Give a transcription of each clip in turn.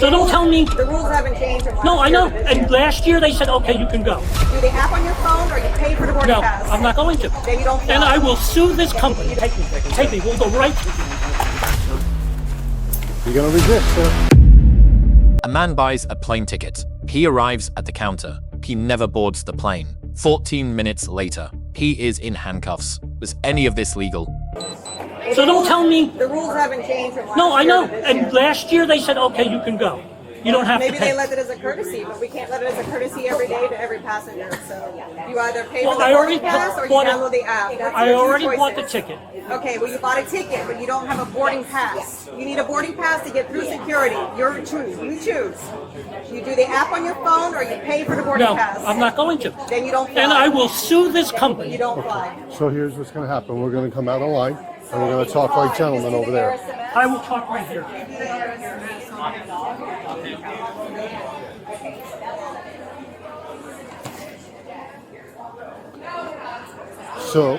So don't tell me. The rules haven't changed. No, I know. And last year they said, okay, you can go. Do the app on your phone or you pay for the boarding No, pass? I'm not going to. Then you don't fly. And I will sue this company. Take me. We'll go right to You're going to resist, sir. A man buys a plane ticket. He arrives at the counter. He never boards the plane. 14 minutes later, he is in handcuffs. Was any of this legal? So don't tell me. The rules haven't changed from last No, I year know. to this And year. last year they said, okay, you can go. You don't have Maybe to pay. they let it as a courtesy, but we can't let it as a courtesy every day to every passenger. So you either pay Well, for the I already boarding pass or you bought it. download the app. That's I your two already bought the choices. ticket. Okay, well you bought a ticket, but you don't have a boarding pass. You need a boarding pass to get through security. You choose. You do the app on your phone or you pay for the boarding No, pass. I'm not going to. Then you don't fly. And I will sue this company. You don't fly. So here's what's going to happen. We're going to come out of line, and we're going to talk like gentlemen over there. I will talk right here. So,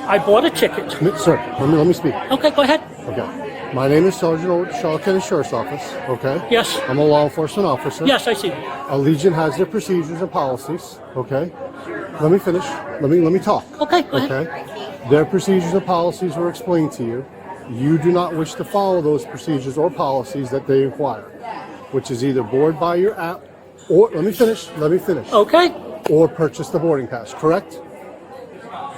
I bought a ticket. sir, let me speak. Okay, go ahead. Okay. My name is Sergeant Charlotte County Sheriff's Office. Okay. Yes. I'm a law enforcement officer. Yes, I see. Allegiant has their procedures and policies. Okay. Let me finish. Let me talk. Okay, go ahead. Okay. Their procedures and policies were explained to you. You do not wish to follow those procedures or policies that they require, which is either board by your app or let me finish. Okay. Or purchase the boarding pass. Correct?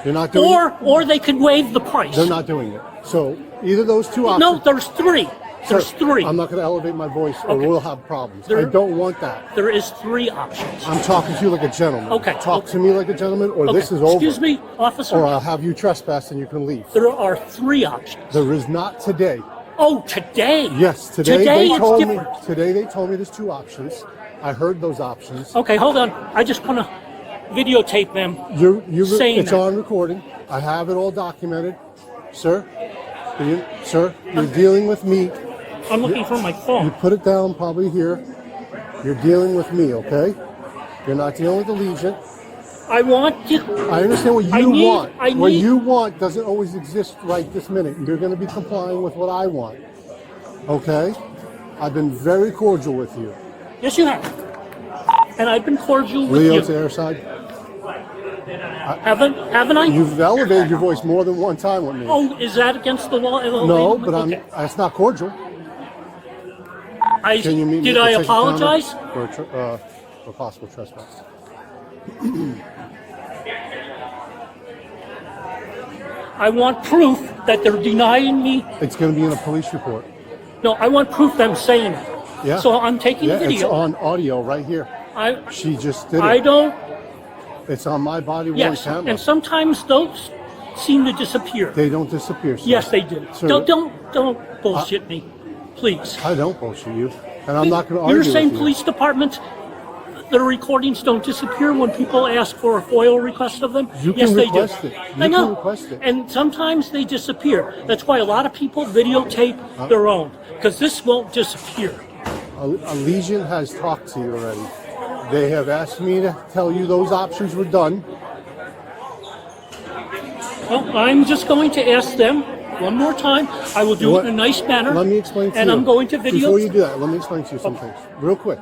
You're not doing it? Or they could waive the price. They're not doing it. So either those two options. No, there's three. There's Sir, three. I'm not going to elevate my voice or Okay. we'll have problems. There- I don't want that. There is three options. I'm talking to you like a gentleman. Okay. Talk to me like a gentleman or Okay. this is over. Excuse me, officer. Or I'll have you trespass and you can leave. There are three options. There is not today. Oh, today? Yes, today they it's told different. me. Today they told me there's two options. I heard those options. Okay, hold on. I just want to videotape them saying It's that. on recording. I have it all documented, sir. You're dealing with me. I'm looking for my You phone. put it down probably here. You're dealing with me, okay? You're not dealing with Allegiant. I want you. I understand what I you need- want. I What need- you want doesn't always exist right this minute. You're going to be complying with what I want, okay? I've been very cordial with you. Yes, you have. And I've been cordial with Leo you. to airside. Haven't I? You've elevated your voice more than one time with me. Oh, is that against the law? No, but Okay. it's not cordial. Can you meet me Did at the I ticket counter apologize? for possible trespass? I want proof that they're denying me. It's going to be in a police report. No, I want proof them saying it. Yeah. So I'm taking Yeah, it's video. on audio right here. I She just did it. I don't. It's on my body worn Yes, camera. and sometimes those seem to disappear. They don't disappear, sir. Yes, they do. Sir, Don't bullshit me, please. I don't bullshit you, and I'm not going to argue You're saying with you. police departments, their recordings don't disappear when people ask for a FOIL request of them? You can Yes, they request do. it. You I know. can request it. And sometimes they disappear. That's why a lot of people videotape their own, because this won't disappear. Allegiant has talked to you already. They have asked me to tell you those options were done. Well, I'm just going to ask them one more time. I will do it in a nice manner. Let me explain to you. And I'm going to video. Before you do that, let me explain to you some things. Real quick.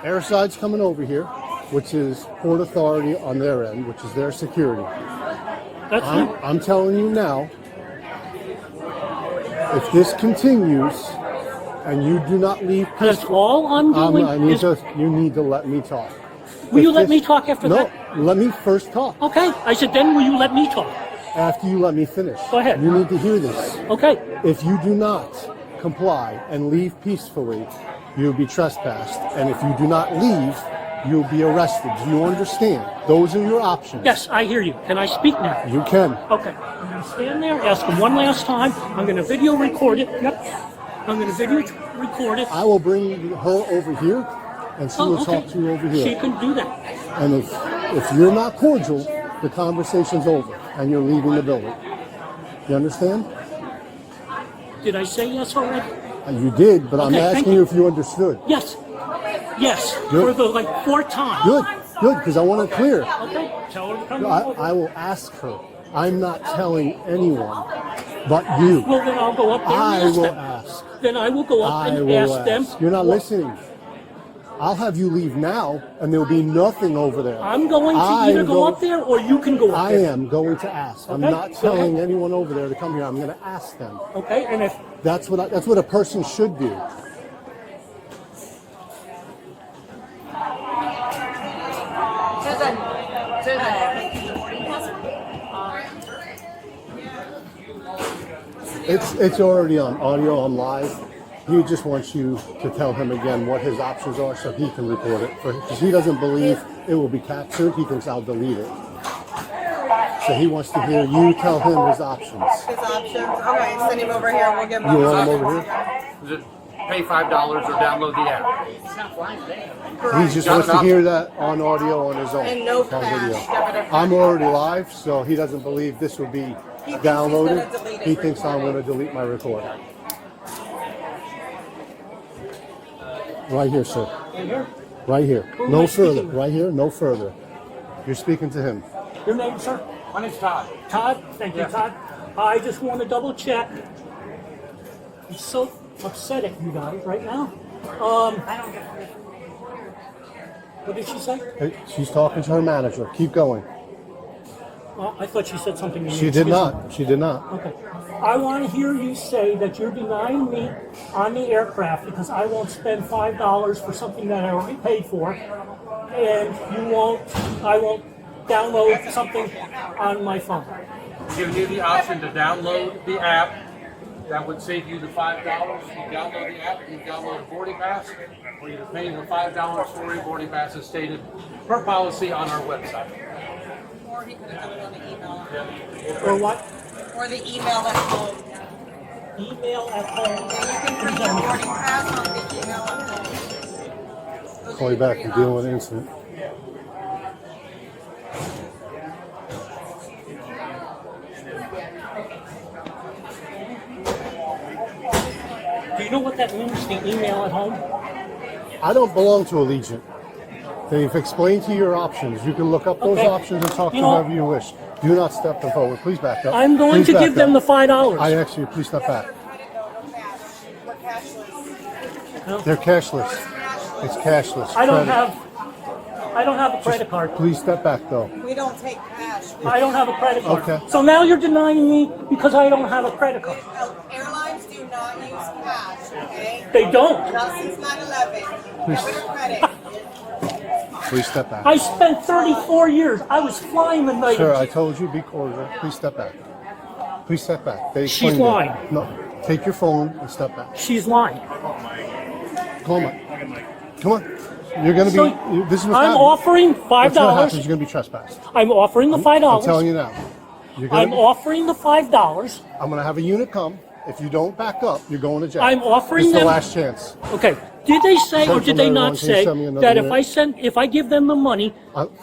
Airside's coming over here, which is Port Authority on their end, which is their security. That's it. I'm telling you now, if this continues and you do not leave That's all I'm doing. you need to let me talk. Will you If let this- me talk after no, that? let me first talk. Okay. I said, then will you let me talk? After you let me finish. Go ahead. You need to hear this. Okay. If you do not comply and leave peacefully, you'll be trespassed. And if you do not leave, you'll be arrested. Do you understand? Those are your options. Yes, I hear you. Can I speak now? You can. Okay. I'm going to stand there, ask him one last time. I'm going to video record it. Yep. I'm going to video record it. I will bring her over here and she will talk to you over She here. can do that. And if you're not cordial, the conversation's over and you're leaving the building. You understand? Did I say yes already? You did, but I'm Okay, thank asking you. you if you understood. Yes. Yes. Good. For the fourth time. Good, because I want it clear. Okay. Tell her to come I over. will ask her. I'm not telling anyone but you. Well, then I'll go up there and I ask will them. ask. then I will go up I and will ask them. You're not what- listening. I'll have you leave now, and there will be nothing over there. I'm going to I either am go going- up there or you can go up I there. am going to ask. I'm Okay, not go telling ahead. anyone over there to come here. I'm going to ask them. Okay, and if That's what a person should do. It's already on audio, on live. He just wants you to tell him again what his options are so he can report it. Because he doesn't believe it will be captured. He thinks I'll delete it. So he wants to hear you tell him his options. His options. Okay, send him over here. We'll give him. You want him over here? Is it pay $5 or download the app? He just wants to hear that on audio on his own. And no on cash, video. debit or I'm already live, so he doesn't believe this will be He thinks he's downloaded. gonna delete it. He thinks I'm going to delete my recording. Right here, sir. here, Right here. Who am No I further. speaking to? Right here, no further. You're speaking to him. your name, sir? My name's Todd. Todd, thank you, Yes. Todd. I just want to double check. I'm so upset at you guys right now. What did she say? Hey, she's talking to her manager. Keep going. Well, I thought she said something. to me. She did Excuse me. not. She did not. Okay. I want to hear you say that you're denying me on the aircraft because I won't spend $5 for something that I already paid for, and I won't download something on my phone. Giving you the option to download the app. That would save you the $5. You download the app, you download a boarding pass, or you're paying the $5 for a boarding pass as stated per policy on our website. Or he could have done it on the email. Or what? Or the email at home. Email at home. Yeah, you can print your boarding pass on the email at home. Those Call are you your back three and deal with an options. incident. Do you know what that means, the email at home? I don't belong to Allegiant. They've explained to you your options. You can look up those Okay. options and talk You to know- whoever you wish. Do not step them forward. Please back up. I'm going Please to back give them up. the $5. I ask you, please step back. We're cashless. They're cashless. It's cashless. I don't Credit. have a credit card. Please step back, though. We don't take cash. I don't have a credit card. Okay. So now you're denying me because I don't have a credit card. Airlines do not use cash, okay? They don't. Not since 9/11. Debit or credit. Please step back. I spent 34 years. I was flying the night. Sir, I told you, be cordial. Please step back. Please step back. They She's explained it. lying. No, take your phone and step back. She's lying. Come on. Come on. You're going to So, be, this is what's I'm happening. offering That's what happens. $5. You're going to be trespassed. I'm offering the I'm $5. telling you now. You're I'm gonna, offering the $5. I'm going to have a unit come. If you don't back up, you're going to jail. I'm offering It's them- the last chance. Okay. Did they say or Central did they Maryland, not can you say send me another that unit? if I give them the money,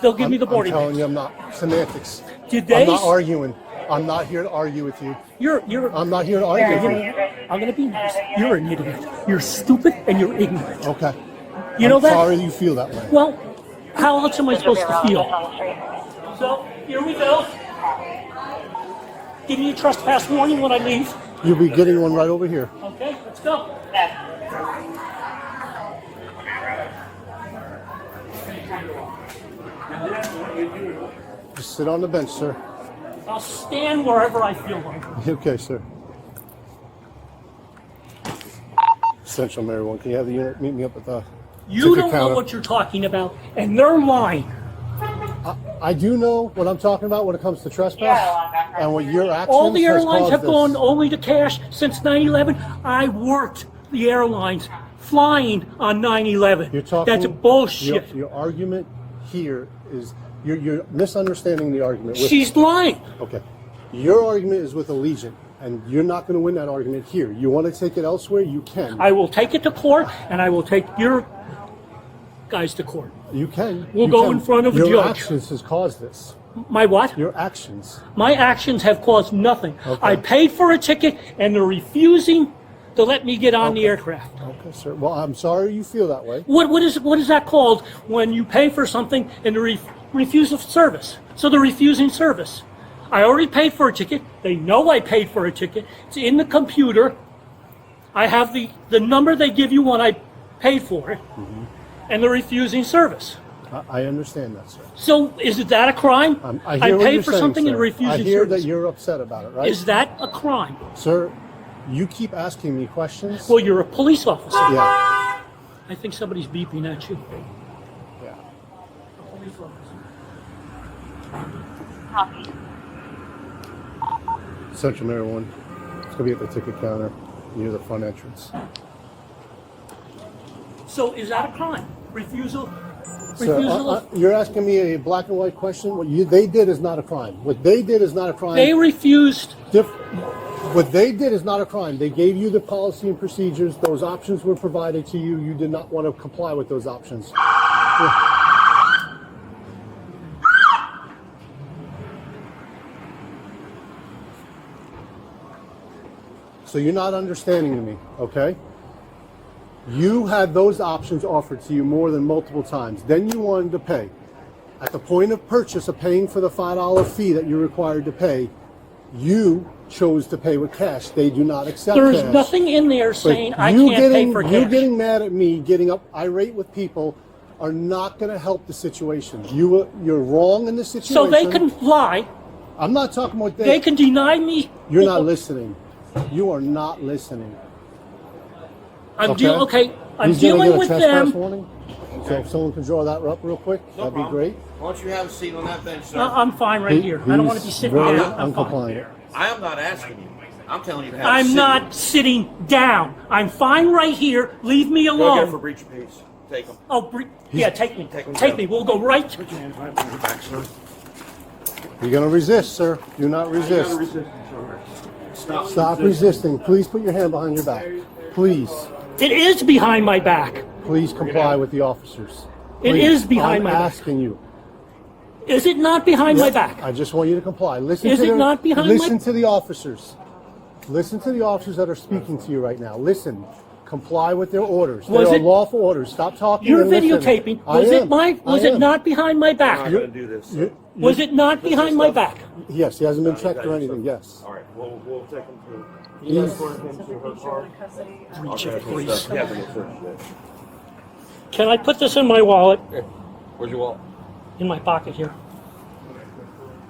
they'll give me the boarding I'm telling pass? you, I'm not. Semantics. Did they I'm not s- arguing. I'm not here to argue with you. You're. I'm not here to argue with you. I'm gonna be nice. You're an idiot. You're stupid and you're ignorant. Okay. You know I'm that? sorry you feel that way. Well, how else am I supposed to feel? So here we go. Give me a trespass warning when I leave. You'll be getting one right over here. Okay, let's go. Just sit on the bench, sir. I'll stand wherever I feel like. Okay, sir. Central Maryland, can you have the unit meet me up at the You ticket don't know counter? what you're talking about, and they're lying. I do know what I'm talking about when it comes to trespass and what your actions All the has airlines caused have this. gone only to cash since 9/11. I worked the airlines flying on 9/11. You're talking. That's bullshit. Your argument here is you're misunderstanding the argument. With, She's lying. okay. Your argument is with Allegiant, and you're not going to win that argument here. You want to take it elsewhere? You can. I will take it to court, and I will take your guys to court. You can. We'll You go can. in front of a your judge. actions has caused this. My what? Your actions. My actions have caused nothing. Okay. I paid for a ticket, and they're refusing to let me get on the aircraft. Okay, sir. Well, I'm sorry you feel that way. What is that called when you pay for something and they refuse of service? So they're refusing service. I already paid for a ticket. They know I paid for a ticket. It's in the computer. I have the number they give you when I paid for it, and they're refusing service. I understand that, sir. So is that a crime? I hear what paid you're for saying, something and sir. refusing I hear service. that you're upset about it, right? Is that a crime? Sir, you keep asking me questions. Well, you're a police officer. Yeah. I think somebody's beeping at you. Yeah. Police officer. Copy. Central Mary 1. It's going to be at the ticket counter near the front entrance. So is that a crime? Refusal? Sir, you're asking me a black and white question. What they did is not a crime. What they did is not a crime. They refused. What they did is not a crime. They gave you the policy and procedures. Those options were provided to you. You did not want to comply with those options. So you're not understanding me, okay? You had those options offered to you more than multiple times. Then you wanted to pay. At the point of purchase of paying for the $5 fee that you're required to pay, you chose to pay with cash. They do not accept There's cash. nothing in there saying But I can't pay for you cash. getting mad at me, getting up irate with people are not going to help the situation. You're wrong in this situation. So they can lie. I'm not talking about They can deny me. You're not listening. You are not listening. I'm Okay. dealing. Okay, I'm He's gonna dealing get a with trespass them. warning. So if someone can draw that up real quick, No that'd be problem. great. Why don't you have a seat on that bench, sir? I'm fine right here. I don't want to be He's sitting very down. I'm fine. uncompliant. I am not asking you. I'm telling you to have a I'm seat. not sitting down. I'm fine right here. Leave me Go get for alone. breach of peace. Take them. Oh, yeah, take me. Take 'em Take down. me. We'll go right. Put your hands behind your back, sir. You're going to resist, sir. Do not resist. Stop resisting. Please put your hand behind your back. Please. It is behind my back. Please comply with the officers. It Please. is behind I'm my back. asking you. Is it not behind my Yep. back? I just want you to comply. Listen Is to it the, not behind Listen my- to the officers. Listen to the officers that are speaking to you right now. Listen. Comply with their orders. Was They are it- lawful orders. Stop talking. You're and listen. videotaping. I Was it am. my? Was I it am. not behind my I'm not back? going to do this. You- Was it not behind my back? Yes, he hasn't been checked or anything. Yes. All right, we'll take him through. He's- You guys escort him to her car. Breach Okay, of police. stuff. Yeah, bring it through. Can I put this in my wallet? Where's your wallet? In my pocket here.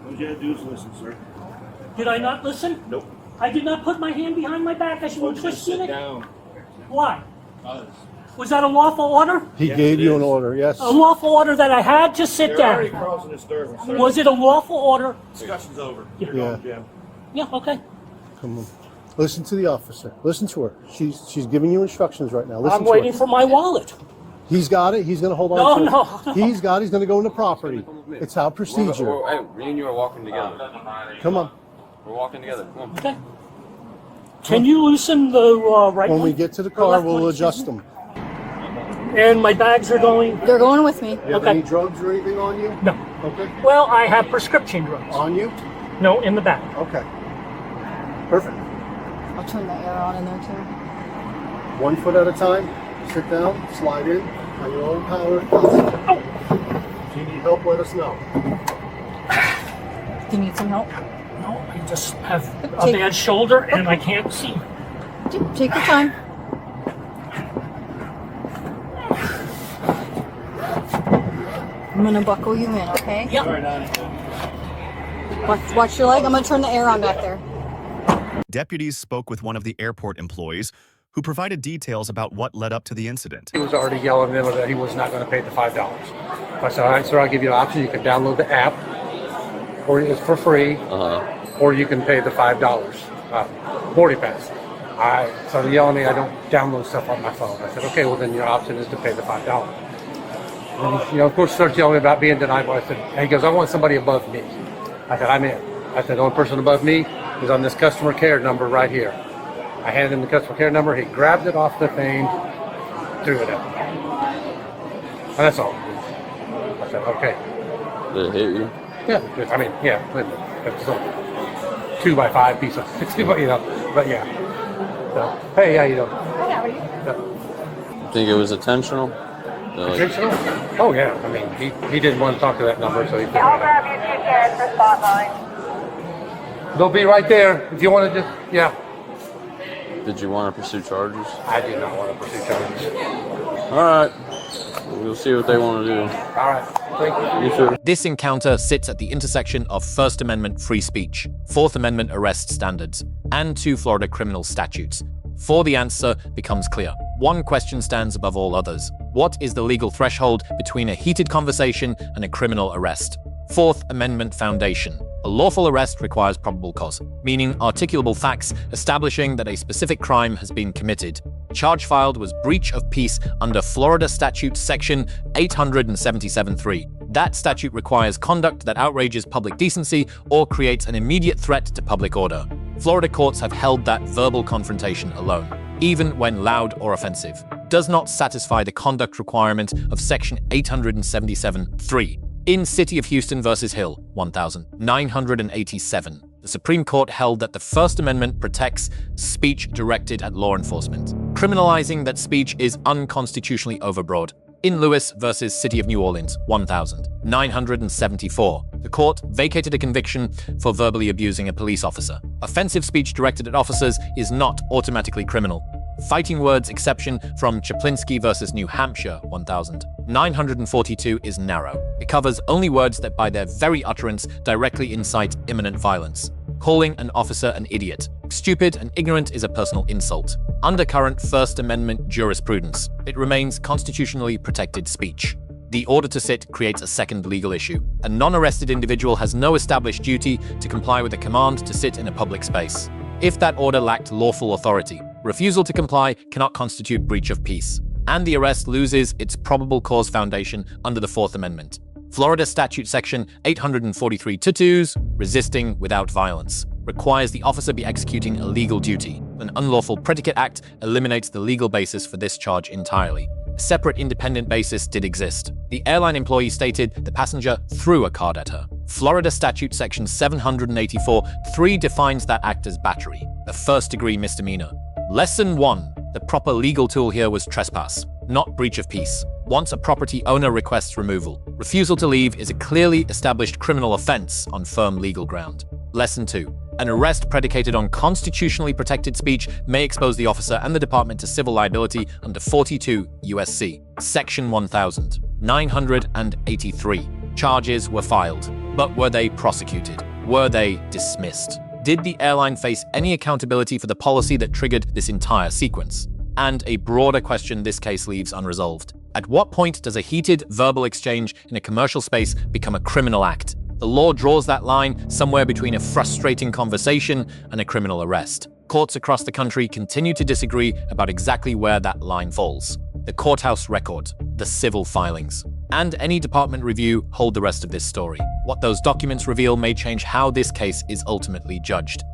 What you got to do is listen, sir. Did I not listen? Nope. I did not put my hand behind my back as you were twisting it. down. Why? Was that a lawful order? He Yes, gave it you an is. order. Yes. A lawful order that I had to sit You're already down. causing disturbance, sir. Was it a lawful order? Discussion's over. Yeah. You're going, Jim. Yeah. Okay. Come on. Listen to the officer. Listen to her. She's giving you instructions right now. Listen I'm to waiting her. for my wallet. He's got it. He's going to hold on No, to it. no, no. He's got it. He's going to go into property. It's our procedure. Hey, me and you are walking together. Come on. We're walking together. Come on. Okay. Can you loosen the right When we one? get to the Or car, left we'll one, adjust excuse me? them. And my bags are going. They're going with me. You have Okay. any drugs or anything on you? No. Okay. Well, I have prescription drugs. On you? No, in the back. Okay. Perfect. I'll turn the air on in there too. 1 foot at a time. Sit down, slide in on your own power. Oh. If you need help, let us know. Do you need some help? No, I just have a Take- bad shoulder and I can't see. Take your time. I'm gonna buckle you in, okay? Yep. Watch your leg. I'm gonna turn the air on back there. Deputies spoke with one of the airport employees who provided details about what led up to the incident. He was already yelling at me that he was not going to pay the $5. I said, all right, sir, I'll give you an option. You can download the app, or it's for free, or you can pay the $5 boarding pass. I started yelling at me, I don't download stuff on my phone. I said, okay, well, then your option is to pay the $5. And he, of course, starts yelling about being denied. I said, and he goes, I want somebody above me. I said, I'm in. I said, the only person above me is on this customer care number right here. I handed him the customer care number. He grabbed it off the thing, threw it at me. And that's all. I said, okay. Did it hit you? Yeah, I mean, yeah. It's a 2x5 piece of, but yeah. So, hey, how you doing? Think it was intentional? Intentional? Oh, yeah. I mean, he didn't want to talk to that number, so he put it I'll out. grab your ticket for Spotlight. They'll be right there if you want to just, yeah. Did you want to pursue charges? I did not want to pursue charges. All right. We'll see what they want to do. All right. Thank you. You sir. This encounter sits at the intersection of First Amendment free speech, Fourth Amendment arrest standards, and two Florida criminal statutes. For the answer becomes clear. One question stands above all others. What is the legal threshold between a heated conversation and a criminal arrest? Fourth Amendment foundation. A lawful arrest requires probable cause, meaning articulable facts establishing that a specific crime has been committed. Charge filed was breach of peace under Florida Statute section 877(3). That statute requires conduct that outrages public decency or creates an immediate threat to public order. Florida courts have held that verbal confrontation alone, even when loud or offensive, does not satisfy the conduct requirement of section 877(3). In City of Houston versus Hill, 1987, the Supreme Court held that the First Amendment protects speech directed at law enforcement, criminalizing that speech is unconstitutionally overbroad. In Lewis versus City of New Orleans, 1974, the court vacated a conviction for verbally abusing a police officer. Offensive speech directed at officers is not automatically criminal. Fighting words exception from Chaplinsky versus New Hampshire, 1942 is narrow. It covers only words that by their very utterance directly incite imminent violence. Calling an officer an idiot, stupid, and ignorant is a personal insult. Under current First Amendment jurisprudence, it remains constitutionally protected speech. The order to sit creates a second legal issue. A non-arrested individual has no established duty to comply with a command to sit in a public space. If that order lacked lawful authority, refusal to comply cannot constitute breach of peace, and the arrest loses its probable cause foundation under the Fourth Amendment. Florida Statute section 843(2), resisting without violence, requires the officer be executing a legal duty. An unlawful predicate act eliminates the legal basis for this charge entirely. A separate independent basis did exist. The airline employee stated the passenger threw a card at her. Florida Statute section 784(3) defines that act as battery, a first-degree misdemeanor. Lesson 1. The proper legal tool here was trespass, not breach of peace. Once a property owner requests removal, refusal to leave is a clearly established criminal offense on firm legal ground. Lesson 2. An arrest predicated on constitutionally protected speech may expose the officer and the department to civil liability under 42 U.S.C. Section 1983. Charges were filed, but were they prosecuted? Were they dismissed? Did the airline face any accountability for the policy that triggered this entire sequence? And a broader question this case leaves unresolved. At what point does a heated verbal exchange in a commercial space become a criminal act? The law draws that line somewhere between a frustrating conversation and a criminal arrest. Courts across the country continue to disagree about exactly where that line falls. The courthouse record, the civil filings, and any department review hold the rest of this story. What those documents reveal may change how this case is ultimately judged.